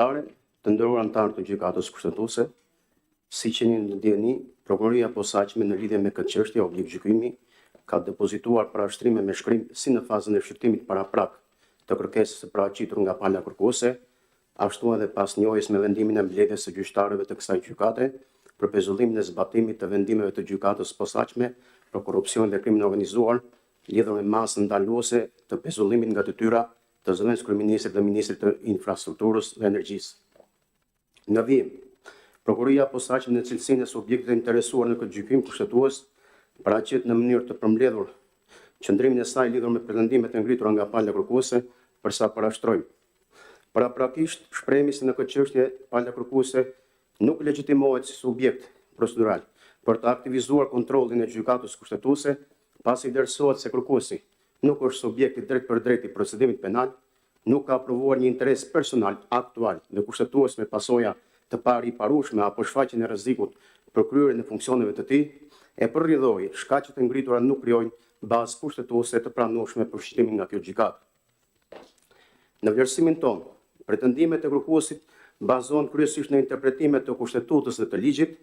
Të nderuar anëtarë të gjykatës kushtetuese, siç jeni në dieni, prokuroria e posaçme në lidhje me këtë çështje oblig gjykimi ka depozituar parashtrime me shkrim si në fazën e shqyrtimit paraprak të kërkesës së paraqitur nga pala kërkuese, ashtu edhe pas njohjes me vendimin e mbledhjes së gjyqtarëve të kësaj gjykate për pezullimin e zbatimit të vendimeve të gjykatës posaçme për korrupsion dhe krimin organizuar lidhur me masën ndaluese të pezullimit nga detyra të zëvendës kryeministrit dhe ministrit të infrastrukturës dhe energjisë. Në vijim, prokuroria e posaçme në cilësinë e subjektit të interesuar në këtë gjykim kushtetues paraqet në mënyrë të përmbledhur qëndrimin e saj lidhur me pretendimet e ngritura nga pala kërkuese, përsa parashtrojmë. Paraprakisht, shprehemi se në këtë çështje pala kërkuese nuk legjitimohet si subjekt procedural për të aktivizuar kontrollin e gjykatës kushtetuese, pasi vlerësohet se kërkuesi nuk është subjekt i drejt për drejt i procedimit penal, nuk ka provuar një interes personal, aktual dhe kushtetues me pasoja të pariparueshme apo shfaqjen e rrezikut për kryerjen e funksioneve të tij, e përrrjedhoi shkaqet e ngritura nuk krijojnë bazë kushtetuese të pranueshme për shqyrtimin nga kjo gjykatë. Në vlerësimin tonë, pretendimet e kërkuesit bazohen kryesisht në interpretimet të kushtetutës dhe të ligjit,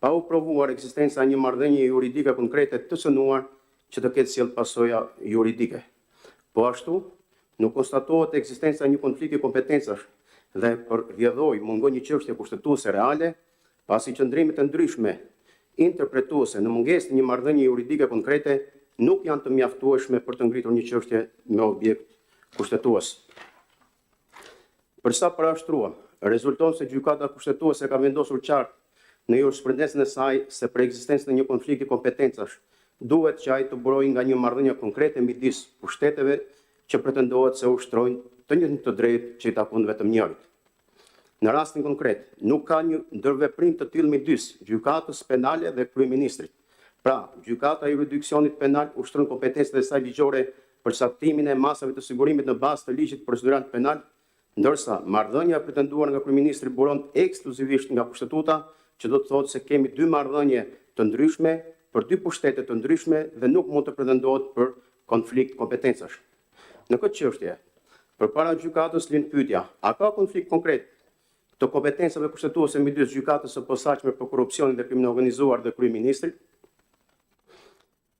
pa u provuar ekzistenca e një marrëdhënie juridike konkrete të cënuar që të ketë sjellë pasoja juridike. Po ashtu, nuk konstatohet ekzistenca e një konflikti kompetencash dhe përrrjedhoi mungon një çështje kushtetuese reale, pasi qëndrimet e ndryshme interpretuese në mungesë të një marrëdhënie juridike konkrete nuk janë të mjaftueshme për të ngritur një çështje me objekt kushtetues. Përsa parashtruam, rezulton se gjykata kushtetuese ka vendosur qartë në jurisprudencën e saj se për ekzistencën e një konflikti kompetencash duhet që ai të burojë nga një marrëdhënie konkrete midis pushteteve që pretendohet se ushtrojnë të njëjtën të drejtë që i takon vetëm njërit. Në rastin konkret, nuk ka një ndërveprim të tillë midis gjykatës penale dhe kryeministrit. Pra, gjykata e jurisdiksionit penal ushtron kompetencën e saj ligjore për saktimin e masave të sigurimit në bazë të ligjit procedural penal, ndërsa marrëdhënia e pretenduar nga kryeministri buron ekskluzivisht nga kushtetuta, që do të thotë se kemi dy marrëdhënie të ndryshme për dy pushtete të ndryshme dhe nuk mund të pretendohet për konflikt kompetencash. Në këtë çështje, përpara gjykatës lind pyetja, a ka konflikt konkret të kompetencave kushtetuese midis gjykatës së posaçme për korrupsionin dhe krimin organizuar dhe kryeministrit?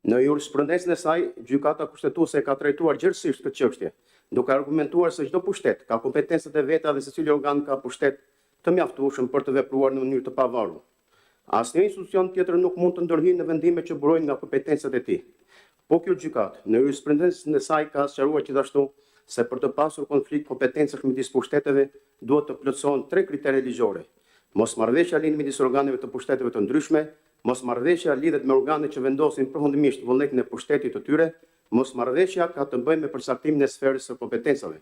Në jurisprudencën e saj, gjykata kushtetuese ka trajtuar gjithësisht këtë çështje, duke argumentuar se çdo pushtet ka kompetencat e veta dhe secili organ ka pushtet të mjaftueshëm për të vepruar në mënyrë të pavarur. Asnjë institucion tjetër nuk mund të ndërhyjë në vendime që burojnë nga kompetencat e tij. Po kjo gjykatë, në jurisprudencën e saj ka sqaruar gjithashtu se për të pasur konflikt kompetencash midis pushteteve duhet të plotësohen 3 kritere ligjore. Mosmarrëveshja lind midis organeve të pushteteve të ndryshme, mosmarrëveshja lidhet me organet që vendosin përfundimisht vullnetin e pushtetit të tyre, mosmarrëveshja ka të bëjë me përcaktimin e sferës së kompetencave.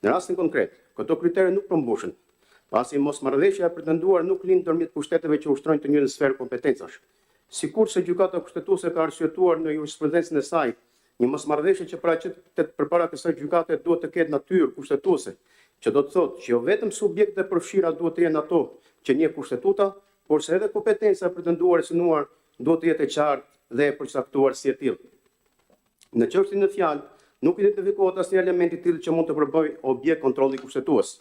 Në rastin konkret, këto kritere nuk përmbushen, pasi mosmarrëveshja e pretenduar nuk lind ndërmjet pushteteve që ushtrojnë të njëjtën sferë kompetencash. Sikurse gjykata kushtetuese ka arsyetuar në jurisprudencën e saj, një mosmarrëveshje që paraqetet përpara kësaj gjykate duhet të ketë natyrë kushtetuese, që do të thotë që jo vetëm subjektet e përfshira duhet të jenë ato që njeh kushtetuta, por se edhe kompetenca e pretenduar e synuar duhet të jetë e qartë dhe e përcaktuar si e tillë. Në çështjen e fjalë, nuk identifikohet asnjë element i tillë që mund të përbëjë objekt kontrolli kushtetues.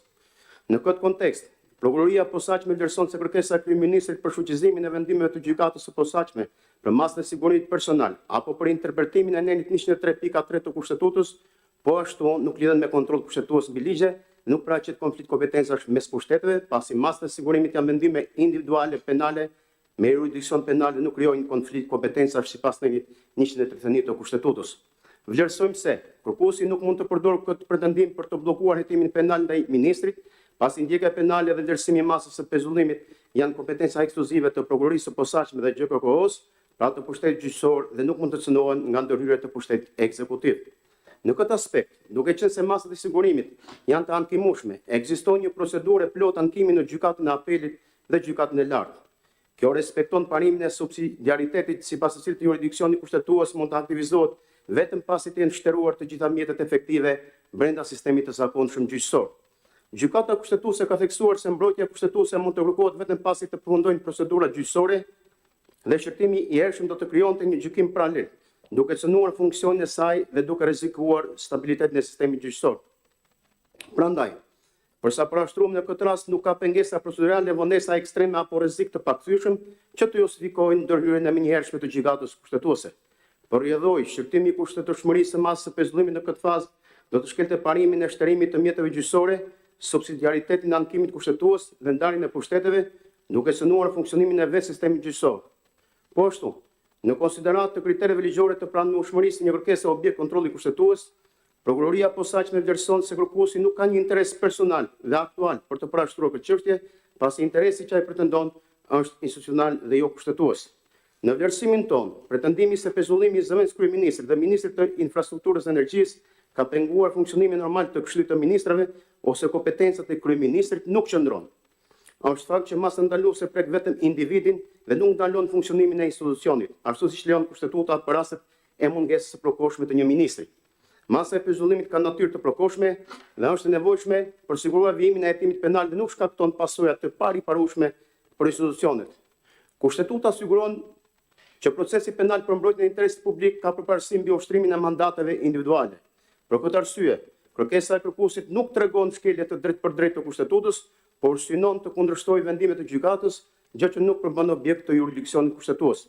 Në këtë kontekst, prokuroria e posaçme vlerëson se kërkesa e kryeministrit për shfuqizimin e vendimeve të gjykatës së posaçme për masën e sigurimit personal apo për interpretimin e nenit 103.3 të kushtetutës, po ashtu nuk lidhen me kontroll kushtetues mbi ligje, nuk paraqet konflikt kompetencash mes pushteteve, pasi masat e sigurimit janë vendime individuale penale me jurisdiksion penale nuk krijojnë konflikt kompetencash sipas nenit 131 të kushtetutës. Vlerësojmë se kërkuesi nuk mund të përdorë këtë pretendim për të bllokuar hetimin penal ndaj ministrit, pasi ndjekja penale dhe vlerësimi i masës së pezullimit janë kompetenca ekskluzive të prokurorisë së posaçme dhe GKK-s, pra të pushtetit gjyqësor dhe nuk mund të cënohen nga ndërhyrjet të pushtetit ekzekutiv. Në këtë aspekt, duke qenë se masat e sigurimit janë të ankimueshme, ekziston një procedurë e plotë ankimi në gjykatën e apelit dhe gjykatën e lartë. Kjo respekton parimin e subsidiaritetit sipas të cilit jurisdiksioni kushtetues mund të aktivizohet vetëm pasi të jenë shtëruar të gjitha mjetet efektive brenda sistemit të zakonshëm gjyqësor. Gjykata kushtetuese ka theksuar se mbrojtja kushtetuese mund të kërkohet vetëm pasi të përfundojnë procedurat gjyqësore dhe shërtimi i ershëm do të krijonte një gjykim paralel, duke cënuar funksionin e saj dhe duke rrezikuar stabilitetin e sistemit gjyqësor. Prandaj, Përsa parashtruam në këtë rast nuk ka pengesa procedurale, vonesa ekstreme apo rrezik të pakthyeshëm që të justifikojnë ndërhyrjen e menjëhershme të gjykatës kushtetuese. Përrjedhoi shqyrtimi i kushtetueshmërisë së masës së pezullimit në këtë fazë do të shkelte parimin e shtërimit të mjeteve gjyqësore, subsidiaritetin e ankimit kushtetues dhe ndarjen e pushteteve, duke synuar funksionimin e vetë sistemit gjyqësor. Po ashtu, në konsiderat të kritereve ligjore të pranueshmërisë një kërkese objekt kontrolli kushtetues, Prokuroria posaçme vlerëson se kërkuesi nuk ka një interes personal dhe aktual për të parashtruar këtë çështje, pasi interesi që ai pretendon është institucional dhe jo kushtetues. Në vlerësimin tonë, pretendimi se pezullimi i zëvendës kryeministrit dhe ministrit të infrastrukturës dhe energjisë ka penguar funksionimin normal të Këshillit të Ministrave ose kompetencat e kryeministrit nuk qëndron. Është fakt që masa ndaluese prek vetëm individin dhe nuk ndalon funksionimin e institucionit, ashtu siç lejon kushtetuta për rastet e mungesës së prokoshme të një ministri. Masa e pezullimit ka natyrë të prokoshme dhe është e nevojshme për siguruar vijimin e hetimit penal dhe nuk shkakton pasoja të pariparueshme për institucionet. Kushtetuta siguron që procesi penal për mbrojtjen e interesit publik ka përparësi mbi ushtrimin e mandateve individuale. Për këtë arsye, kërkesa e kërkuesit nuk tregon shkelje të drejtë për drejtë të kushtetutës, por synon të kundërshtojë vendimet e gjykatës, gjë që nuk përmban objekt të jurisdiksionit kushtetues.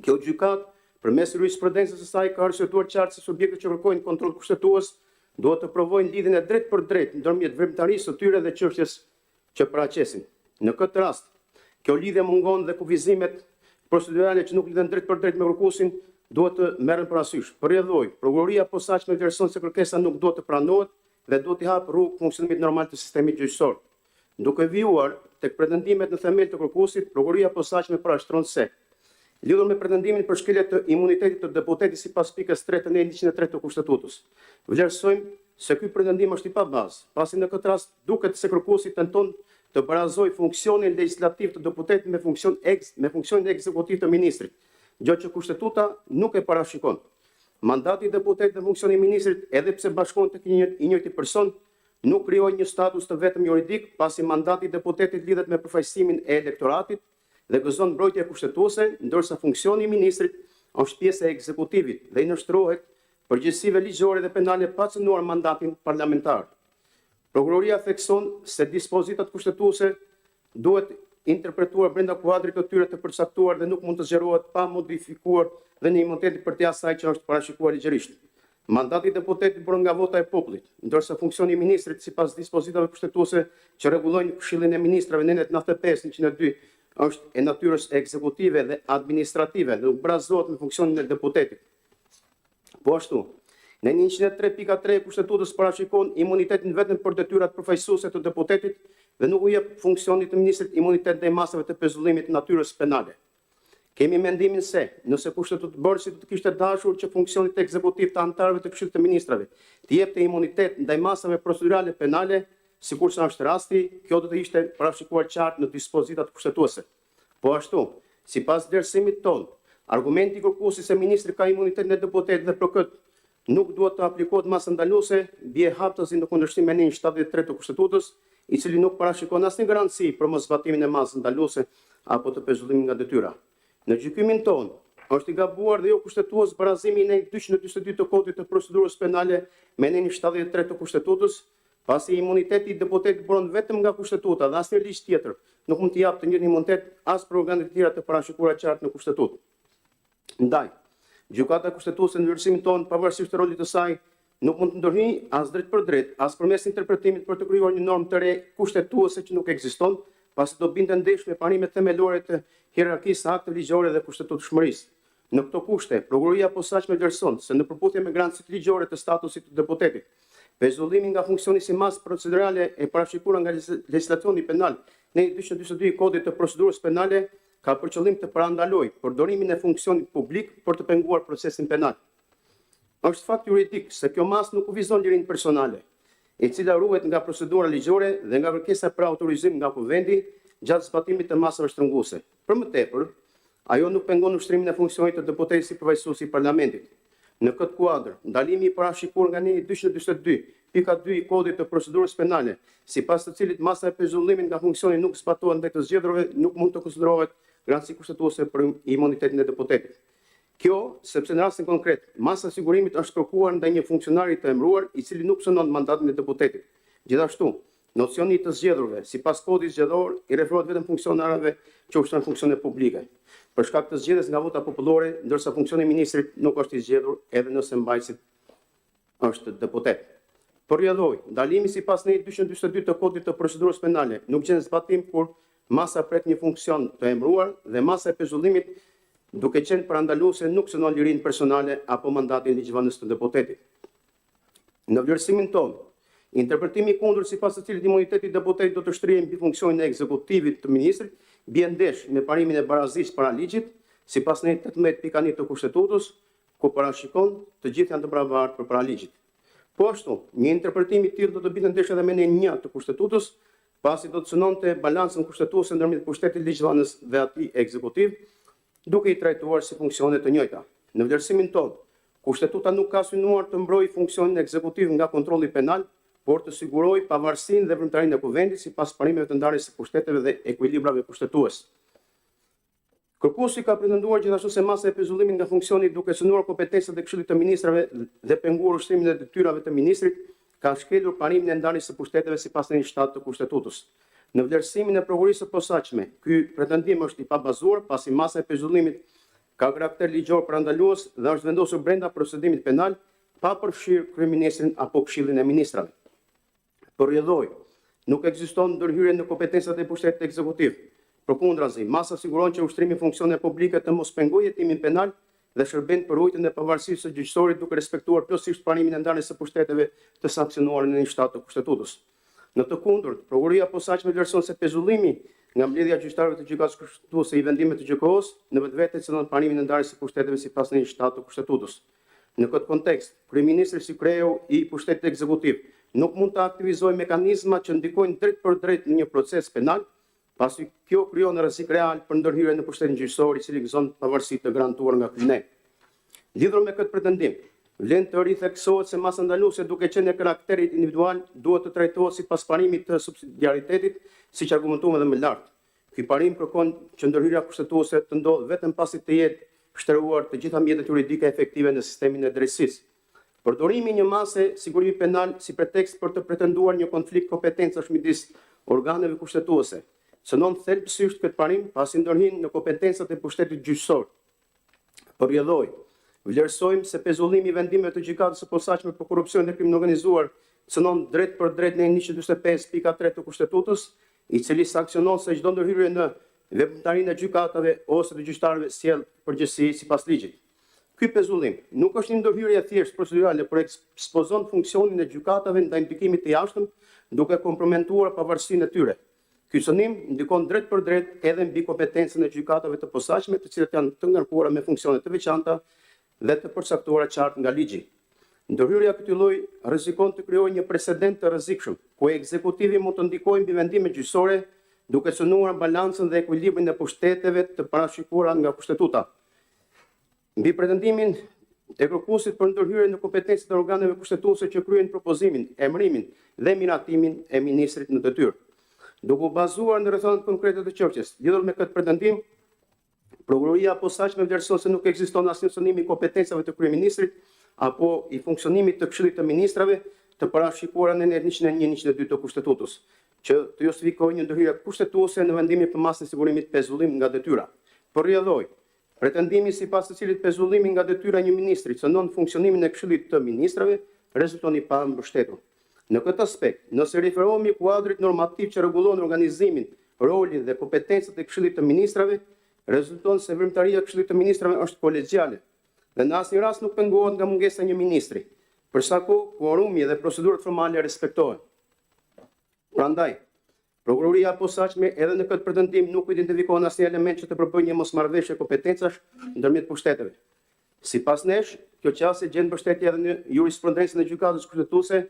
Kjo gjykatë përmes jurisprudencës së saj ka arsyetuar qartë se subjektët që kërkojnë kontroll kushtetues duhet të provojnë lidhjen e drejtë për drejtë ndërmjet veprimtarisë së tyre dhe çështjes që paraqesin. Në këtë rast, kjo lidhje mungon dhe kufizimet procedurale që nuk lidhen drejt për drejt me kërkuesin duhet të merren parasysh. Përrjedhoi, prokuroria posaçme vlerëson se kërkesa nuk duhet të pranohet dhe duhet i hap rrugë funksionimit normal të sistemit gjyqësor. Duke vijuar tek pretendimet në themel të kërkuesit, prokuroria posaçme parashtron se lidhur me pretendimin për shkelje të imunitetit të deputetit sipas pikës 3 të 103 të Kushtetutës. Vlerësojmë se ky pretendim është i pabazë, pasi në këtë rast duket se kërkuesi tenton të barazojë funksionin legjislativ të deputetit me funksionin ekzekutiv të ministrit, gjë që Kushtetuta nuk e parashikon. Mandati i deputetit dhe funksioni i ministrit, edhe pse bashkohen tek i njëjti person, nuk krijojnë një status të vetëm juridik, pasi mandati i deputetit lidhet me përfaqësimin e elektoratit dhe gëzon mbrojtje kushtetuese, ndërsa funksioni i ministrit është pjesë e ekzekutivit dhe i nështrohet përgjegjësive ligjore dhe penale pa cënuar mandatin parlamentar. Prokuroria thekson se dispozitat kushtetuese duhet interpretuar brenda kuadrit të tyre të përcaktuar dhe nuk mund të zgjerohet pa modifikuar dhe në imunitet për të asaj që është parashikuar ligjërisht. Mandati i deputetit bën nga vota e popullit, ndërsa funksioni i ministrit sipas dispozitave kushtetuese që rregullojnë Këshillin e Ministrave në 95/102 është e natyrës ekzekutive dhe administrative dhe nuk bazohet në funksionin e deputetit. Po ashtu, në 103.3 Kushtetutës parashikon imunitetin vetëm për detyrat përfaqësuese të deputetit dhe nuk u jep funksionit të ministrit imunitet ndaj masave të pezullimit të natyrës penale. Kemi mendimin se, nëse Kushtetutë Bërësi do të kishte dashur që funksionit ekzekutiv të anëtarëve të Këshillit të Ministrave të jepte imunitet ndaj masave procedurale penale, sikur sa është rasti, kjo do të ishte parashikuar qartë në dispozitat kushtetuese. Po ashtu, sipas vlerësimit tonë, argumenti i kërkuesit se ministri ka imunitet në deputet dhe për këtë nuk duhet të aplikohet masa ndaluese, bie haptësi në kundërshtim me 173 të Kushtetutës, i cili nuk parashikon asnjë garanci për mos zbatimin e masës ndaluese apo të pezullimit nga detyra. Në gjykimin tonë, është i gabuar dhe jo kushtetues barazimi në 242 të Kodit të procedurës penale me 173 të Kushtetutës, pasi imuniteti i deputetit bëron vetëm nga Kushtetuta dhe asnjë ligj tjetër nuk mund të japë të njëjtin imunitet as për organet e tjera të parashikuara qartë në Kushtetutë. Ndaj, gjykata kushtetuese në vlerësimin tonë, pavarësisht të rolit të saj, nuk mund të ndërhyjë as drejt për drejt, as përmes interpretimit për të krijuar një normë të re kushtetuese që nuk ekziston, pasi do binte ndesh me parimet themelore të hierarkisë së akteve ligjore dhe kushtetutshmërisë. Në këto kushte, prokuroria posaçme vlerëson se në përputhje me garancitë ligjore të statusit të deputetit, pezullimi nga funksioni si masë procedurale e parashikuar nga legjislacioni penal në 242 i Kodit të procedurës penale ka për qëllim të parandalojë përdorimin e funksionit publik për të penguar procesin penal. Është fakt juridik se kjo masë nuk kufizon lirinë personale, e cila ruhet nga procedura ligjore dhe nga kërkesa për autorizim nga kuvendi gjatë zbatimit të masave shtrënguese. Për më tepër, ajo nuk pengon ushtrimin e funksionit të deputetit si përfaqësues i parlamentit. Në këtë kuadër, ndalimi i parashikuar nga 242.2 i Kodit të procedurës penale, sipas të cilit masa e pezullimit nga funksioni nuk zbatohet ndaj të zgjedhurve, nuk mund të konsiderohet garanci kushtetuese për imunitetin e deputetit. Kjo, sepse në rastin konkret, masa e sigurimit është kërkuar ndaj një funksionari të emëruar i cili nuk synon mandatin e deputetit. Gjithashtu, Nocioni të zgjedhurve, sipas kodit zgjedhor, i referohet vetëm funksionarëve që ushtrojnë funksione publike. Për shkak të zgjedhjes nga vota popullore, ndërsa funksioni i ministrit nuk është i zgjedhur edhe nëse mbajtësi është deputet. Por rrjedhoj, ndalimi sipas në 242 të kodit të procedurës penale nuk gjen zbatim kur masa pret një funksion të emëruar dhe masa e pezullimit duke qenë parandaluese nuk synon lirinë personale apo mandatin ligjvënës të deputetit. Në vlerësimin tonë, interpretimi i kundërt sipas të cilit imuniteti i deputetit do të shtrihet mbi funksionin e ekzekutivit të ministrit, bie ndesh me parimin e barazisë para ligjit, sipas në 18.1 të Kushtetutës, ku parashikon të gjithë janë të barabartë përpara ligjit. Po ashtu, një interpretim i tillë do të binte ndesh edhe me në 1 të Kushtetutës, pasi do të synonte balancën kushtetuese ndërmjet pushtetit ligjvënës dhe atij ekzekutiv, duke i trajtuar si funksione të njëjta. Në vlerësimin tonë, Kushtetuta nuk ka synuar të mbrojë funksionin ekzekutiv nga kontrolli penal, por të sigurojë pavarësinë dhe vrimtarinë e kuvendit sipas parimeve të ndarjes së pushteteve dhe ekuilibrave kushtetues. Kërkuesi ka pretenduar gjithashtu se masa e pezullimit nga funksioni duke synuar kompetencat e Këshillit të Ministrave dhe penguar ushtrimin e detyrave të ministrit, ka shkelur parimin e ndarjes së pushteteve sipas në 7 të Kushtetutës. Në vlerësimin e prokurisë së posaçme, ky pretendim është i pabazuar pasi masa e pezullimit ka karakter ligjor parandalues dhe është vendosur brenda procedimit penal pa përfshirë kryeministrin apo Këshillin e Ministrave. Por rrjedhoj, nuk ekziston ndërhyrje në kompetencat e pushtetit ekzekutiv. Përkundrazi, masa siguron që ushtrimi i funksione publike të mos pengojë hetimin penal dhe shërben për ruajtjen e pavarësisë së gjyqësorit duke respektuar plotësisht parimin e ndarjes së pushteteve të sankcionuar në 7 të Kushtetutës. Në të kundërt, prokuria posaçme vlerëson se pezullimi nga mbledhja e gjyqtarëve të gjykatës kushtetuese i vendimeve të gjykos në vetvete cënon parimin e ndarjes së pushteteve sipas në 7 të Kushtetutës. Në këtë kontekst, kryeministri si kreu i pushtetit ekzekutiv nuk mund të aktivizojë mekanizma që ndikojnë drejt për drejt në një proces penal, pasi kjo krijon rrezik real për ndërhyrje në pushtetin gjyqësor i cili gëzon pavarësi të garantuar nga KNE. Lidhur me këtë pretendim, vlen të ritheksohet se masa ndaluese duke qenë e karakterit individual duhet të trajtohet sipas parimit të subsidiaritetit, siç argumentuam edhe më lart. Ky parim kërkon që ndërhyrja kushtetuese të ndodhë vetëm pasi të jetë shtruar të gjitha mjetet juridike efektive në sistemin e drejtësisë. Përdorimi i një mase sigurimi penal si pretekst për të pretenduar një konflikt kompetencash midis organeve kushtetuese synon thelbësisht këtë parim pasi ndërhin në kompetencat e pushtetit gjyqësor. Por rrjedhoj, vlerësojmë se pezullimi i vendimeve të gjykatës së posaçme për korrupsion dhe krim organizuar synon drejt për drejt në 145.3 të Kushtetutës, i cili sanksionon se çdo ndërhyrje në veprimtarinë e gjykatave ose të gjyqtarëve sjell përgjegjësi sipas ligjit. Ky pezullim nuk është një ndërhyrje thjesht procedurale, por ekspozon funksionin e gjykatave ndaj ndikimit të jashtëm, duke komprometuar pavarësinë e tyre. Ky synim ndikon drejt për drejt edhe mbi kompetencën e gjykatave të posaçme, të cilat janë të ngarkuara me funksione të veçanta dhe të përcaktuara qartë nga ligji. Ndërhyrja këtij lloji rrezikon të krijojë një precedent të rrezikshëm, ku ekzekutivi mund të ndikojë mbi vendime gjyqësore, duke synuar balancën dhe ekuilibrin e pushteteve të parashikuara nga Kushtetuta. Mbi pretendimin e kërkuesit për ndërhyrje në kompetencat e organeve kushtetuese që kryejnë propozimin, emërimin dhe miratimin e ministrit në detyrë. Duke u bazuar në rrethonat konkrete të çështjes, lidhur me këtë pretendim, prokuroria posaçme vlerëson se nuk ekziston asnjë synim i kompetencave të kryeministrit apo i funksionimit të Këshillit të Ministrave të parashikuara në 101-102 të Kushtetutës, që të justifikojnë një ndërhyrje kushtetuese në vendimin për masën e sigurimit pezullim nga detyra. Por rrjedhoj, pretendimi sipas të cilit pezullimi nga detyra e një ministri cënon funksionimin e Këshillit të Ministrave rezulton i pambështetur. Në këtë aspekt, nëse referohemi kuadrit normativ që rregullon organizimin, rolin dhe kompetencat e Këshillit të Ministrave, rezulton se veprimtaria e Këshillit të Ministrave është kolegjiale dhe në asnjë rast nuk pengohet nga mungesa e një ministri, përsa kuorumi dhe procedurat formale respektohen. Prandaj, prokuroria posaçme edhe në këtë pretendim nuk identifikon asnjë element që të përbëjë një mosmarrëveshje kompetencash ndërmjet pushteteve. Sipas nesh, kjo qasje gjen mbështetje edhe në jurisprudencën e gjykatës kushtetuese,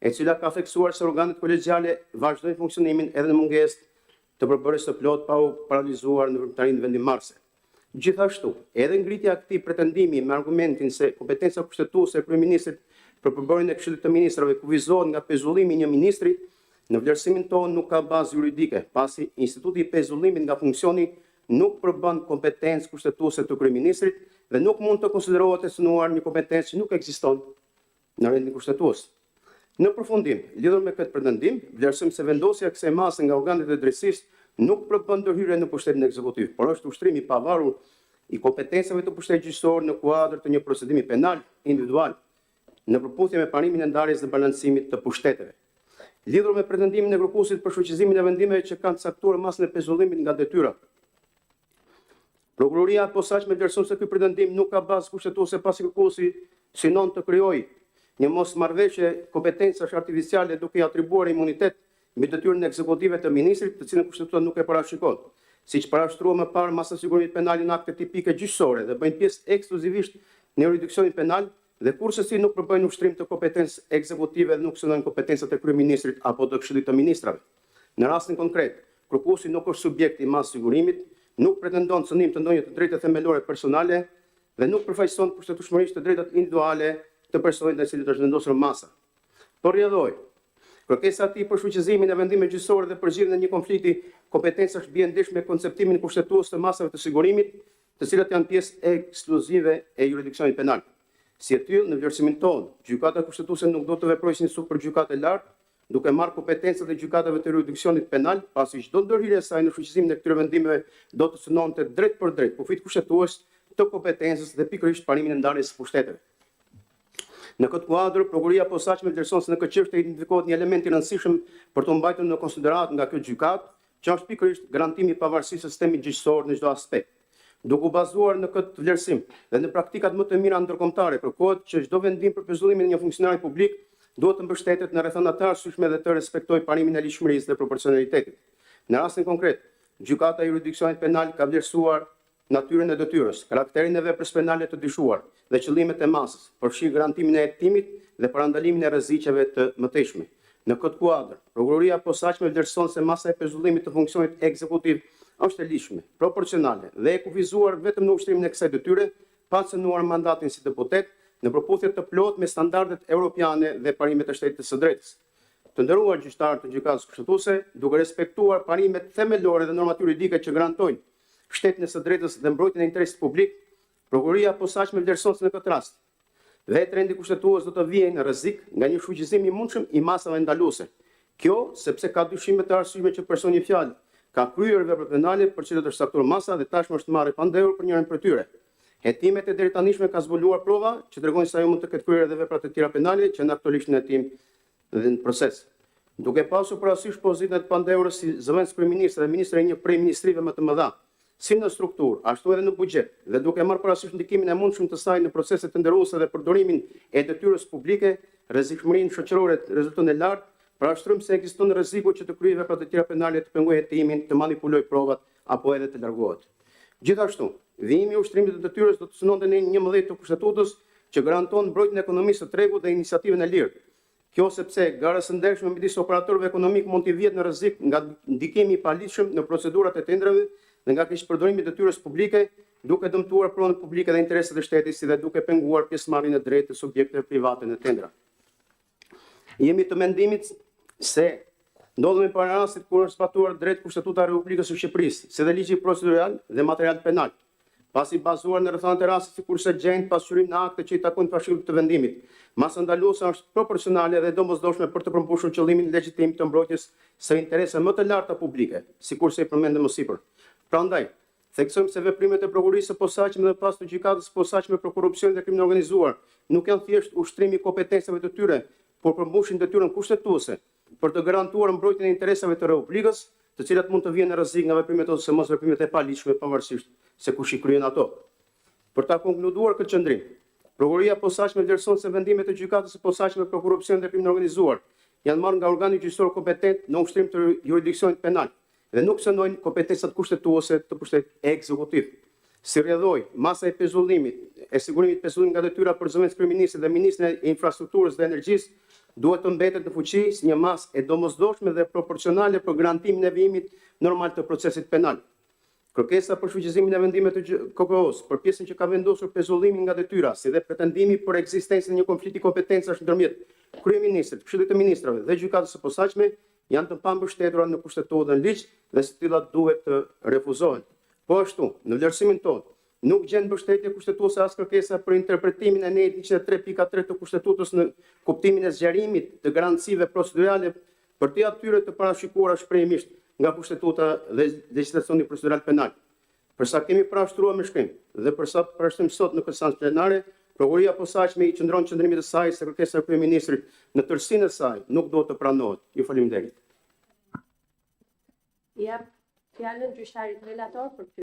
e cila ka theksuar se organet kolegjiale vazhdojnë funksionimin edhe në mungesë të përbërjes së plot pa u paralizuar në veprimtarinë vendimmarrëse. Gjithashtu, edhe ngritja e këtij pretendimi me argumentin se kompetenca kushtetuese e kryeministrit për përbërjen e Këshillit të Ministrave kufizohet nga pezullimi i një ministri, në vlerësimin tonë nuk ka bazë juridike, pasi instituti i pezullimit nga funksioni nuk përbën kompetencë kushtetuese të kryeministrit dhe nuk mund të konsiderohet e synuar një kompetencë që nuk ekziston në rendin kushtetues. Në përfundim, lidhur me këtë pretendim, vlerësojmë se vendosja e kësaj mase nga organet e drejtësisë nuk përbën ndërhyrje në pushtetin ekzekutiv, por është ushtrim i pavarur i kompetencave të pushtetit gjyqësor në kuadër të një procedimi penal individual në përputhje me parimin e ndarjes dhe balancimit të pushteteve. Lidhur me pretendimin e grupusit për shoqëzimin e vendimeve që kanë caktuar masën e pezullimit nga detyra, Prokuroria e posaçme vlerëson se ky pretendim nuk ka bazë kushtetuese pasi kërkuesi synon të krijojë një mosmarrëveshje kompetencash artificiale duke i atribuar imunitet mbi detyrën ekzekutive të ministrit, të cilën kushtetua nuk e parashikon. Siç parashtrua më parë, masa sigurimit penal në akte tipike gjyqësore dhe bëjnë pjesë ekskluzivisht në jurisdiksionin penal dhe kurrësi nuk përbëjnë ushtrim të kompetencë ekzekutive dhe nuk synojnë kompetencat e kryeministrit apo të Këshillit të Ministrave. Në rastin konkret, kërkuesi nuk është subjekt i masë sigurimit, nuk pretendon cënim të ndonjë të drejtë themelore personale dhe nuk përfaqëson kushtetueshmërisht të drejtat individuale të personit ndaj cilit është vendosur masa. Por rrjedhoi, kërkesa e tij për shfuqizimin e vendimeve gjyqësore dhe përgjigjen e një konflikti kompetencash bie ndish me konceptimin kushtetues të masave të sigurimit, të cilat janë pjesë ekskluzive e jurisdiksionit penal. Si e tillë, në vlerësimin tonë, gjykata kushtetuese nuk do të veprojë si një supergjykatë e lartë, duke marrë kompetencat e gjykatave të jurisdiksionit penal, pasi çdo ndërhyrje e saj në shfuqizimin e këtyre vendimeve do të synonte drejt për drejt kufit kushtetues të kompetencës dhe pikërisht parimin e ndarjes së pushteteve. Në këtë kuadër, Prokuroria e posaçme vlerëson se në këtë çështje identifikohet një element i rëndësishëm për të mbajtur në konsiderat nga kjo gjykatë, që është pikërisht garantimi i pavarësisë së sistemit gjyqësor në çdo aspekt. Duke u bazuar në këtë vlerësim dhe në praktikat më të mira ndërkombëtare, kërkohet që çdo vendim për pezullimin e një funksionari publik duhet të mbështetet në rrethana të arsyeshme dhe të respektojë parimin e ligjshmërisë dhe proporcionalitetit. Në rastin konkret, gjykata e jurisdiksionit penal ka vlerësuar natyrën e detyrës, karakterin e veprës penale të dyshuar dhe qëllimet e masës, përfshi garantimin e hetimit dhe parandalimin e rreziqeve të mëtejshme. Në këtë kuadër, Prokuroria e posaçme vlerëson se masa e pezullimit të funksionit ekzekutiv është e ligjshme, proporcionale dhe e kufizuar vetëm në ushtrimin e kësaj detyre, pa cënuar mandatin si deputet në përputhje të plotë me standardet europiane dhe parimet e shtetit së drejtës. Të nderuar gjyqtarë të gjykatës kushtetuese, duke respektuar parimet themelore dhe normative juridike që garantojnë shtetin e së drejtës dhe mbrojtjen e interesit publik, Prokuroria e posaçme vlerëson se në këtë rast vetë rendi kushtetues do të vijë në rrezik nga një shfuqizim i mundshëm i masave ndaluese. Kjo sepse ka dyshime të arsyeshme që personi i fjalë ka kryer vepra penale për cilat është caktuar masa dhe tashmë është marrë pa ndërhur për njërin prej tyre. Hetimet e deri tanishme ka zbuluar prova që tregojnë se ajo mund të ketë kryer edhe vepra të tjera penale që në aktualisht në hetim dhe në proces. Duke pasur parasysh pozitën e pandehurës si zëvendës kryeministri dhe ministri e një prej ministrive më të mëdha, si në strukturë, ashtu edhe në buxhet, dhe duke marrë parasysh ndikimin e mundshëm të saj në proceset tenderuese dhe përdorimin e detyrës publike, rrezikshmërinë shoqërore rezulton e lartë, parashtrojmë se ekziston rreziku që të kryejë vepra të tjera penale, të pengojë hetimin, të manipulojë provat apo edhe të largohet. Gjithashtu, vijimi i ushtrimit të detyrës do të synonte në 11 të kushtetutës që garanton mbrojtjen e ekonomisë së tregut dhe iniciativën e lirë. Kjo sepse gara së ndershme midis operatorëve ekonomik mund t'i vjedhë në rrezik nga ndikimi i paligjshëm në procedurat e tendrave dhe nga keqpërdorimi i detyrës publike, duke dëmtuar pronën publike dhe interesat e shtetit, si dhe duke penguar pjesëmarrjen e drejtë të subjekteve private në tendra. Jemi të mendimit se ndodhemi para rastit kur është zbatuar drejt Kushtetuta e Republikës së Shqipërisë, si dhe ligji procedural dhe material penal, pasi bazuar në rrethanat e rastit sikurse gjejnë pasqyrim në akte që i takojnë pashkrimit të vendimit. Masa ndaluese është proporcionale dhe domosdoshme për të përmbushur qëllimin legjitim të mbrojtjes së interesave më të larta publike, sikurse i përmendëm më sipër. Prandaj, theksojmë se veprimet e prokurorisë së posaçme dhe pas të gjykatës së posaçme për korrupsion dhe krimin e organizuar nuk janë thjesht ushtrimi i kompetencave të tyre, por përmbushin detyrën kushtetuese për të garantuar mbrojtjen e interesave të Republikës, të cilat mund të vijnë në rrezik nga veprimet ose mos veprimet e paligjshme pavarësisht se kush i kryen ato. Për ta konkluduar këtë qendrim, Prokuroria e posaçme vlerëson se vendimet e gjykatës së posaçme për korrupsion dhe krimin e organizuar janë marrë nga organi gjyqësor kompetent në ushtrim të jurisdiksionit penal dhe nuk synojnë kompetencat kushtetuese të pushtetit ekzekutiv. Si rrjedhoi, masa e pezullimit, e sigurimit pezullim nga detyra për zëvendës kryeministrit dhe ministrin e infrastrukturës dhe energjisë duhet të mbetet në fuqi si një masë e domosdoshme dhe proporcionale për garantimin e vijimit normal të procesit penal. Kërkesa për shfuqizimin e vendimeve të KOKO-s për pjesën që ka vendosur pezullimin nga detyra, si dhe pretendimi për ekzistencën e një konflikti kompetencash ndërmjet kryeministrit, Këshillit të Ministrave dhe gjykatës së posaçme janë të pambështetura në kushtetuar dhe në ligj dhe së tilla duhet të refuzohen. Po ashtu, në vlerësimin tonë, Nuk gjen mbështetje kushtetuese as kërkesa për interpretimin e nejt 103.3 të Kushtetutës në kuptimin e zgjerimit të garancive procedurale për të atyre të parashikuara shprehimisht nga Kushtetuta dhe legjislacioni procedural penal. Përsa kemi parashtruar me shkrim dhe përsa parashtrojmë sot në këtë seancë plenare, prokuroria posaçme i qëndron qëndrimit të saj se kërkesa e kryeministrit në tërësinë e saj nuk do të pranohet. Ju faleminderit. Jap fjalën gjyqtarit relator për